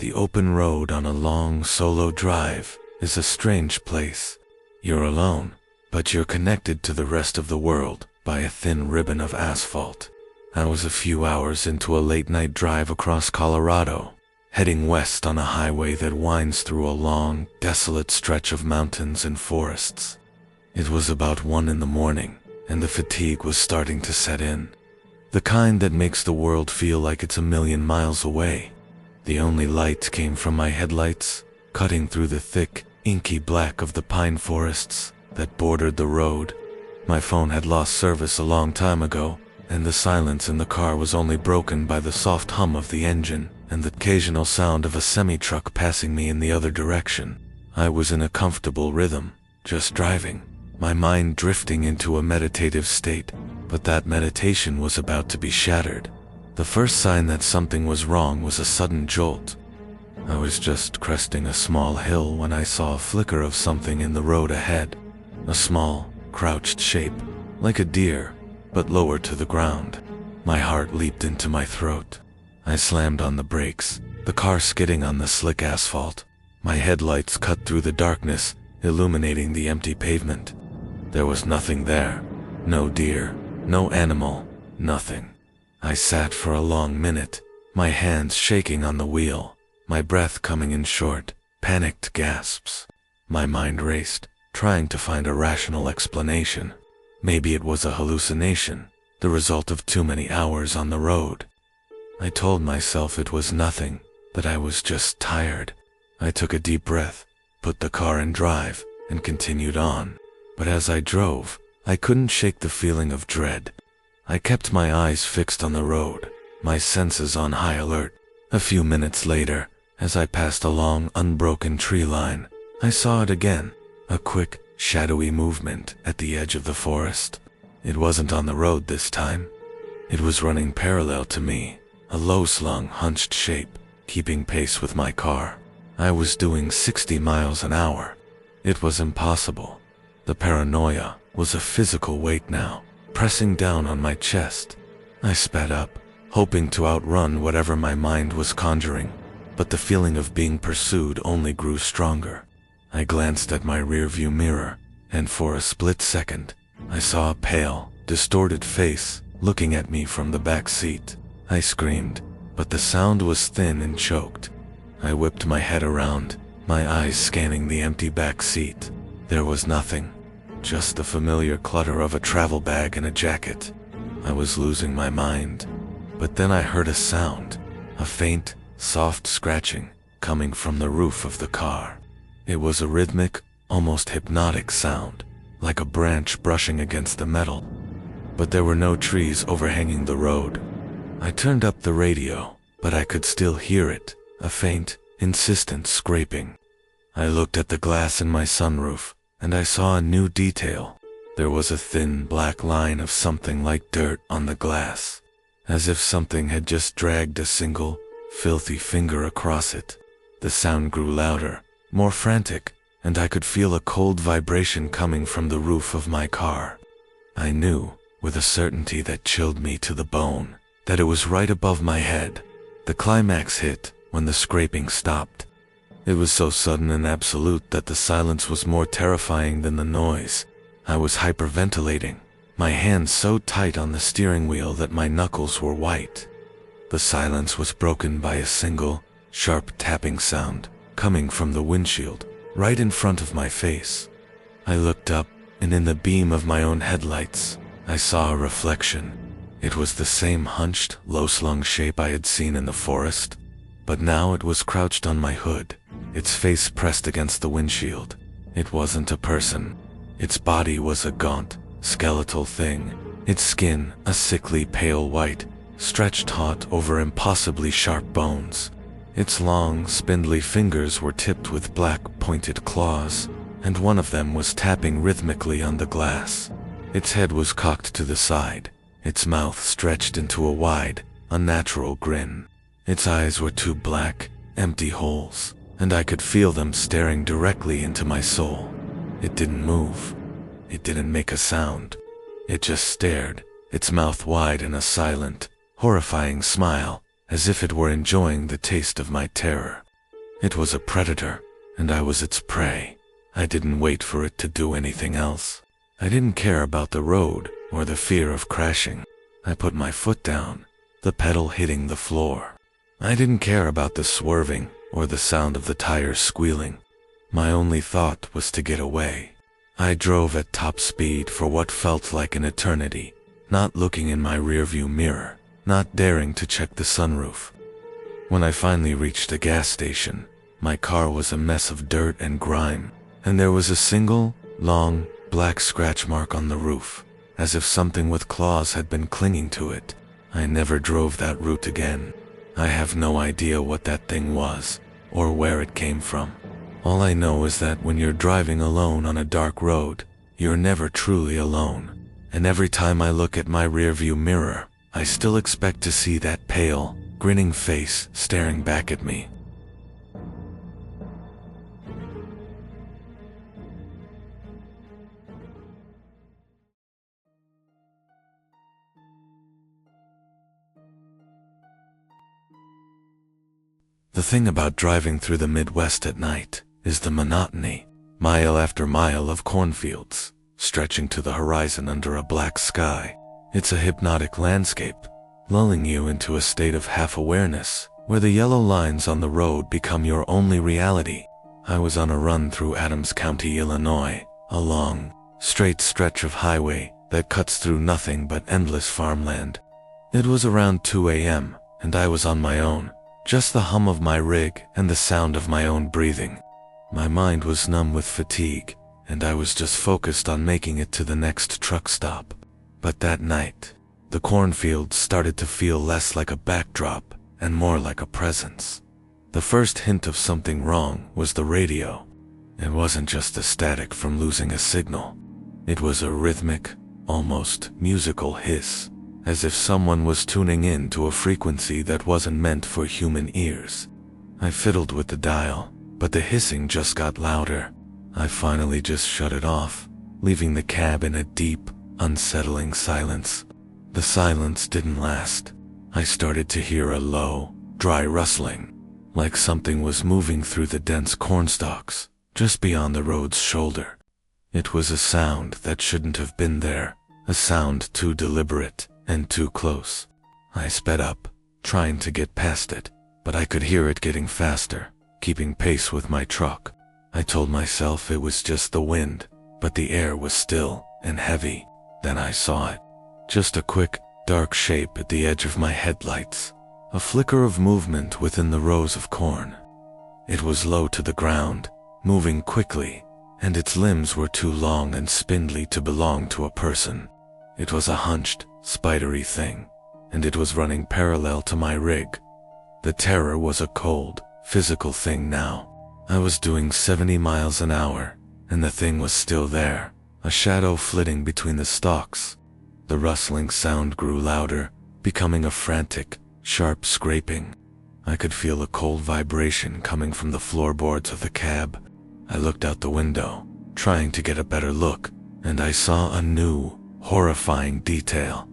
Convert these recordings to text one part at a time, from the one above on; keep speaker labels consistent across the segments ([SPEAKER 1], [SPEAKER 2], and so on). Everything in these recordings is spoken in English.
[SPEAKER 1] The open road on a long solo drive is a strange place. You're alone, but you're connected to the rest of the world by a thin ribbon of asphalt. I was a few hours into a late-night drive across Colorado, heading west on a highway that winds through a long, desolate stretch of mountains and forests. It was about 1 in the morning, and the fatigue was starting to set in. The kind that makes the world feel like it's a million miles away. The only light came from my headlights, cutting through the thick, inky black of the pine forests that bordered the road. My phone had lost service a long time ago, and the silence in the car was only broken by the soft hum of the engine and the occasional sound of a semi-truck passing me in the other direction. I was in a comfortable rhythm, just driving, my mind drifting into a meditative state, but that meditation was about to be shattered. The first sign that something was wrong was a sudden jolt. I was just cresting a small hill when I saw a flicker of something in the road ahead. A small, crouched shape, like a deer, but lower to the ground. My heart leaped into my throat. I slammed on the brakes, the car skidding on the slick asphalt. My headlights cut through the darkness, illuminating the empty pavement. There was nothing there. No deer, no animal, nothing. I sat for a long minute, my hands shaking on the wheel, my breath coming in short, panicked gasps. My mind raced, trying to find a rational explanation. Maybe it was a hallucination, the result of too many hours on the road. I told myself it was nothing, that I was just tired. I took a deep breath, put the car in drive, and continued on. But as I drove, I couldn't shake the feeling of dread. I kept my eyes fixed on the road, my senses on high alert. A few minutes later, as I passed a long, unbroken tree line, I saw it again, a quick, shadowy movement at the edge of the forest. It wasn't on the road this time. It was running parallel to me, a low-slung, hunched shape, keeping pace with my car. I was doing 60 miles an hour. It was impossible. The paranoia was a physical weight now, pressing down on my chest. I sped up, hoping to outrun whatever my mind was conjuring, but the feeling of being pursued only grew stronger. I glanced at my rearview mirror, and for a split second, I saw a pale, distorted face looking at me from the back seat. I screamed, but the sound was thin and choked. I whipped my head around, my eyes scanning the empty back seat. There was nothing. Just the familiar clutter of a travel bag and a jacket. I was losing my mind. But then I heard a sound, a faint, soft scratching, coming from the roof of the car. It was a rhythmic, almost hypnotic sound, like a branch brushing against the metal. But there were no trees overhanging the road. I turned up the radio, but I could still hear it, a faint, insistent scraping. I looked at the glass in my sunroof, and I saw a new detail. There was a thin black line of something like dirt on the glass, as if something had just dragged a single, filthy finger across it. The sound grew louder, more frantic, and I could feel a cold vibration coming from the roof of my car. I knew, with a certainty that chilled me to the bone, that it was right above my head. The climax hit when the scraping stopped. It was so sudden and absolute that the silence was more terrifying than the noise. I was hyperventilating, my hands so tight on the steering wheel that my knuckles were white. The silence was broken by a single, sharp tapping sound coming from the windshield, right in front of my face. I looked up, and in the beam of my own headlights, I saw a reflection. It was the same hunched, low-slung shape I had seen in the forest, but now it was crouched on my hood, its face pressed against the windshield. It wasn't a person. Its body was a gaunt, skeletal thing, its skin a sickly pale white, stretched taut over impossibly sharp bones. Its long, spindly fingers were tipped with black, pointed claws, and one of them was tapping rhythmically on the glass. Its head was cocked to the side, its mouth stretched into a wide, unnatural grin. Its eyes were two black, empty holes, and I could feel them staring directly into my soul. It didn't move. It didn't make a sound. It just stared, its mouth wide in a silent, horrifying smile, as if it were enjoying the taste of my terror. It was a predator, and I was its prey. I didn't wait for it to do anything else. I didn't care about the road or the fear of crashing. I put my foot down, the pedal hitting the floor. I didn't care about the swerving or the sound of the tires squealing. My only thought was to get away. I drove at top speed for what felt like an eternity, not looking in my rearview mirror, not daring to check the sunroof. When I finally reached a gas station, my car was a mess of dirt and grime, and there was a single, long, black scratch mark on the roof, as if something with claws had been clinging to it. I never drove that route again. I have no idea what that thing was, or where it came from. All I know is that when you're driving alone on a dark road, you're never truly alone. And every time I look at my rearview mirror, I still expect to see that pale, grinning face staring back at me. The thing about driving through the Midwest at night is the monotony. Mile after mile of cornfields, stretching to the horizon under a black sky. It's a hypnotic landscape, lulling you into a state of half-awareness, where the yellow lines on the road become your only reality. I was on a run through Adams County, Illinois, a long, straight stretch of highway that cuts through nothing but endless farmland. It was around 2 a.m., and I was on my own. Just the hum of my rig and the sound of my own breathing. My mind was numb with fatigue, and I was just focused on making it to the next truck stop. But that night, the cornfields started to feel less like a backdrop and more like a presence. The first hint of something wrong was the radio. It wasn't just the static from losing a signal. It was a rhythmic, almost musical hiss, as if someone was tuning in to a frequency that wasn't meant for human ears. I fiddled with the dial, but the hissing just got louder. I finally just shut it off, leaving the cab in a deep, unsettling silence. The silence didn't last. I started to hear a low, dry rustling, like something was moving through the dense cornstalks, just beyond the road's shoulder. It was a sound that shouldn't have been there, a sound too deliberate and too close. I sped up, trying to get past it, but I could hear it getting faster, keeping pace with my truck. I told myself it was just the wind, but the air was still and heavy. Then I saw it. Just a quick, dark shape at the edge of my headlights, a flicker of movement within the rows of corn. It was low to the ground, moving quickly, and its limbs were too long and spindly to belong to a person. It was a hunched, spidery thing, and it was running parallel to my rig. The terror was a cold, physical thing now. I was doing 70 miles an hour, and the thing was still there, a shadow flitting between the stalks. The rustling sound grew louder, becoming a frantic, sharp scraping. I could feel a cold vibration coming from the floorboards of the cab. I looked out the window, trying to get a better look, and I saw a new, horrifying detail.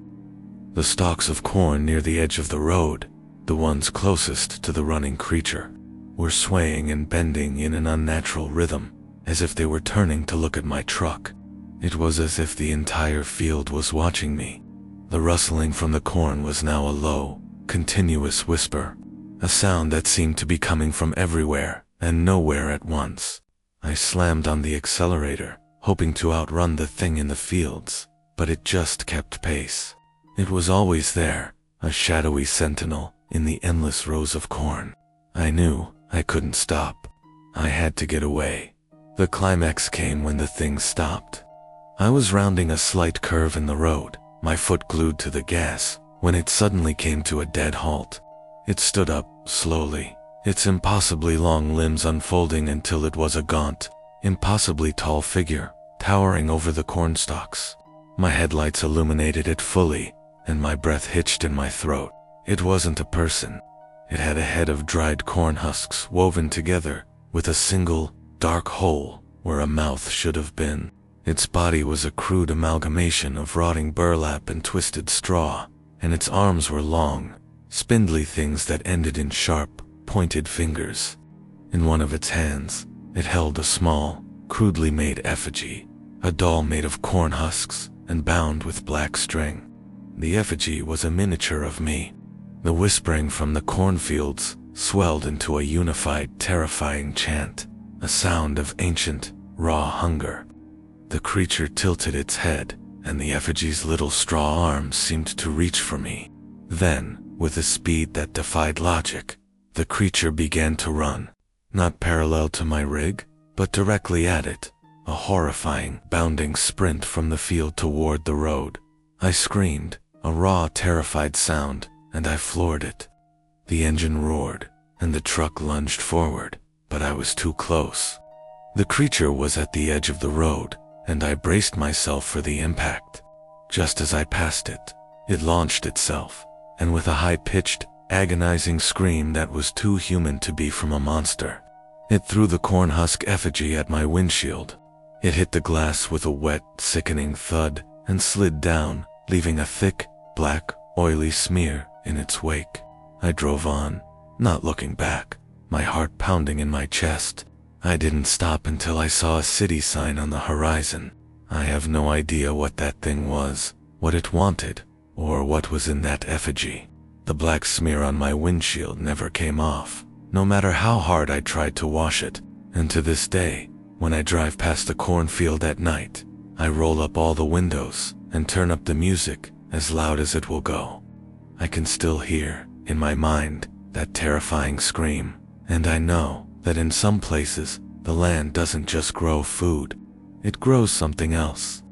[SPEAKER 1] The stalks of corn near the edge of the road, the ones closest to the running creature, were swaying and bending in an unnatural rhythm, as if they were turning to look at my truck. It was as if the entire field was watching me. The rustling from the corn was now a low, continuous whisper, a sound that seemed to be coming from everywhere and nowhere at once. I slammed on the accelerator, hoping to outrun the thing in the fields, but it just kept pace. It was always there, a shadowy sentinel in the endless rows of corn. I knew I couldn't stop. I had to get away. The climax came when the thing stopped. I was rounding a slight curve in the road, my foot glued to the gas, when it suddenly came to a dead halt. It stood up, slowly, its impossibly long limbs unfolding until it was a gaunt, impossibly tall figure, towering over the cornstalks. My headlights illuminated it fully, and my breath hitched in my throat. It wasn't a person. It had a head of dried corn husks woven together, with a single, dark hole where a mouth should have been. Its body was a crude amalgamation of rotting burlap and twisted straw, and its arms were long, spindly things that ended in sharp, pointed fingers. In one of its hands, it held a small, crudely made effigy, a doll made of corn husks and bound with black string. The effigy was a miniature of me. The whispering from the cornfields swelled into a unified, terrifying chant, a sound of ancient, raw hunger. The creature tilted its head, and the effigy's little straw arms seemed to reach for me. Then, with a speed that defied logic, the creature began to run, not parallel to my rig, but directly at it, a horrifying, bounding sprint from the field toward the road. I screamed, a raw, terrified sound, and I floored it. The engine roared, and the truck lunged forward, but I was too close. The creature was at the edge of the road, and I braced myself for the impact. Just as I passed it, it launched itself, and with a high-pitched, agonizing scream that was too human to be from a monster, it threw the corn husk effigy at my windshield. It hit the glass with a wet, sickening thud and slid down, leaving a thick, black, oily smear in its wake. I drove on, not looking back, my heart pounding in my chest. I didn't stop until I saw a city sign on the horizon. I have no idea what that thing was, what it wanted, or what was in that effigy. The black smear on my windshield never came off, no matter how hard I tried to wash it, and to this day, when I drive past the cornfield at night, I roll up all the windows and turn up the music as loud as it will go. I can still hear, in my mind, that terrifying scream, and I know that in some places, the land doesn't just grow food, it grows something else.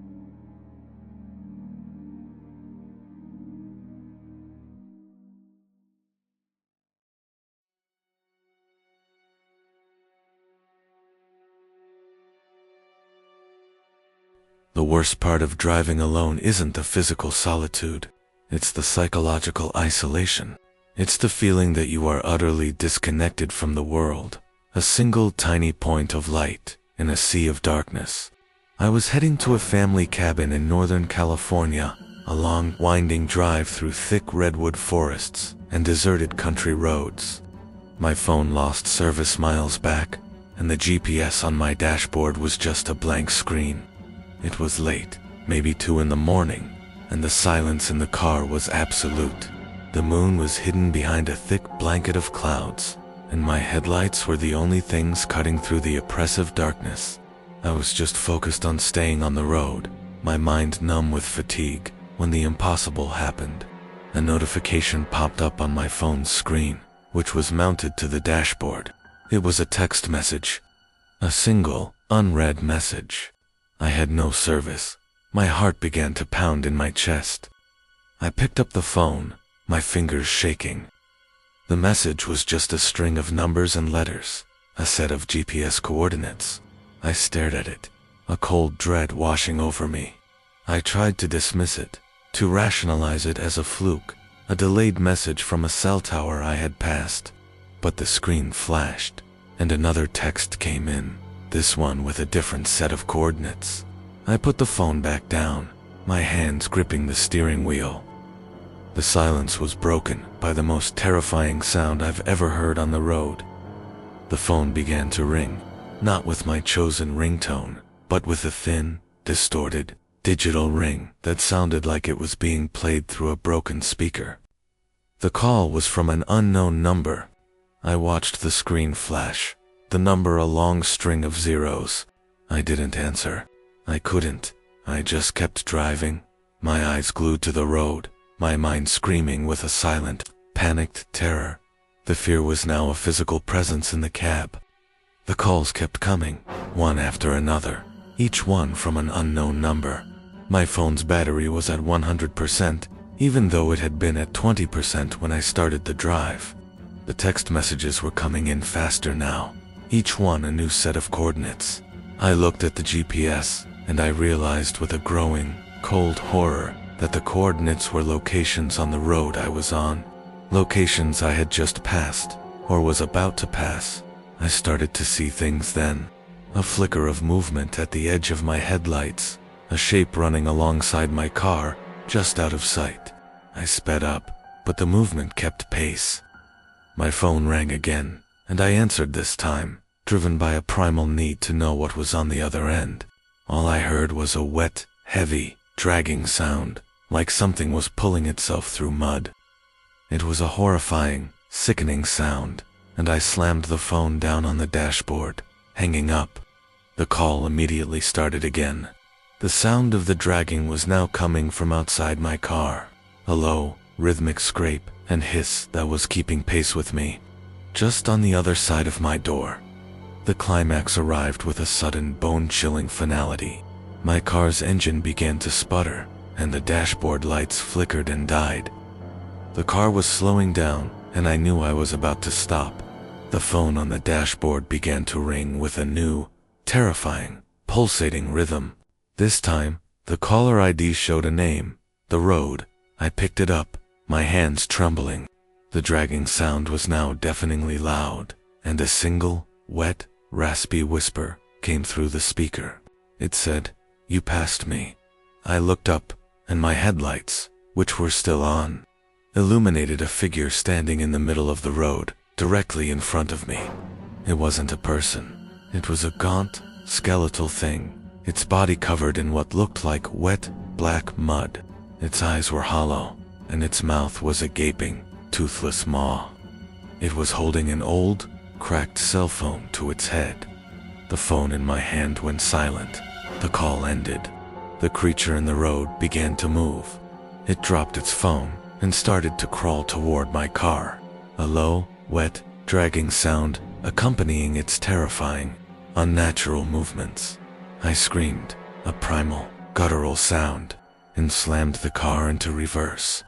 [SPEAKER 1] The worst part of driving alone isn't the physical solitude, it's the psychological isolation. It's the feeling that you are utterly disconnected from the world, a single tiny point of light in a sea of darkness. I was heading to a family cabin in Northern California, a long, winding drive through thick redwood forests and deserted country roads. My phone lost service miles back, and the GPS on my dashboard was just a blank screen. It was late, maybe 2 in the morning, and the silence in the car was absolute. The moon was hidden behind a thick blanket of clouds, and my headlights were the only things cutting through the oppressive darkness. I was just focused on staying on the road, my mind numb with fatigue, when the impossible happened. A notification popped up on my phone's screen, which was mounted to the dashboard. It was a text message. A single, unread message. I had no service. My heart began to pound in my chest. I picked up the phone, my fingers shaking. The message was just a string of numbers and letters, a set of GPS coordinates. I stared at it, a cold dread washing over me. I tried to dismiss it, to rationalize it as a fluke, a delayed message from a cell tower I had passed. But the screen flashed, and another text came in, this one with a different set of coordinates. I put the phone back down, my hands gripping the steering wheel. The silence was broken by the most terrifying sound I've ever heard on the road. The phone began to ring, not with my chosen ringtone, but with a thin, distorted, digital ring that sounded like it was being played through a broken speaker. The call was from an unknown number. I watched the screen flash, the number a long string of zeros. I didn't answer. I couldn't. I just kept driving, my eyes glued to the road, my mind screaming with a silent, panicked terror. The fear was now a physical presence in the cab. The calls kept coming, one after another, each one from an unknown number. My phone's battery was at 100%, even though it had been at 20% when I started the drive. The text messages were coming in faster now, each one a new set of coordinates. I looked at the GPS, and I realized with a growing, cold horror that the coordinates were locations on the road I was on, locations I had just passed, or was about to pass. I started to see things then. A flicker of movement at the edge of my headlights, a shape running alongside my car, just out of sight. I sped up, but the movement kept pace. My phone rang again, and I answered this time, driven by a primal need to know what was on the other end. All I heard was a wet, heavy, dragging sound, like something was pulling itself through mud. It was a horrifying, sickening sound, and I slammed the phone down on the dashboard, hanging up. The call immediately started again. The sound of the dragging was now coming from outside my car, a low, rhythmic scrape and hiss that was keeping pace with me, just on the other side of my door. The climax arrived with a sudden, bone-chilling finality. My car's engine began to sputter, and the dashboard lights flickered and died. The car was slowing down, and I knew I was about to stop. The phone on the dashboard began to ring with a new, terrifying, pulsating rhythm. This time, the caller ID showed a name, The Road. I picked it up, my hands trembling. The dragging sound was now deafeningly loud, and a single, wet, raspy whisper came through the speaker. It said, "You passed me." I looked up, and my headlights, which were still on, illuminated a figure standing in the middle of the road, directly in front of me. It wasn't a person. It was a gaunt, skeletal thing, its body covered in what looked like wet, black mud. Its eyes were hollow, and its mouth was a gaping, toothless maw. It was holding an old, cracked cell phone to its head. The phone in my hand went silent. The call ended. The creature in the road began to move. It dropped its phone and started to crawl toward my car, a low, wet, dragging sound accompanying its terrifying, unnatural movements. I screamed, a primal, guttural sound, and slammed the car into reverse.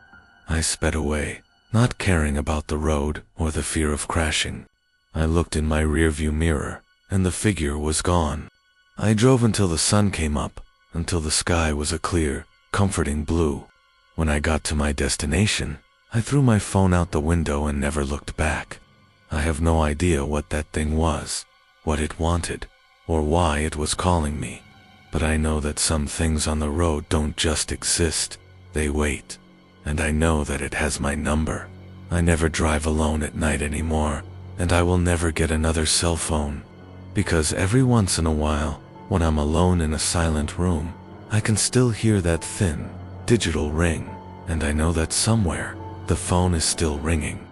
[SPEAKER 1] I sped away, not caring about the road or the fear of crashing. I looked in my rearview mirror, and the figure was gone. I drove until the sun came up, until the sky was a clear, comforting blue. When I got to my destination, I threw my phone out the window and never looked back. I have no idea what that thing was, what it wanted, or why it was calling me. But I know that some things on the road don't just exist, they wait. And I know that it has my number. I never drive alone at night anymore, and I will never get another cell phone. Because every once in a while, when I'm alone in a silent room, I can still hear that thin, digital ring, and I know that somewhere, the phone is still ringing.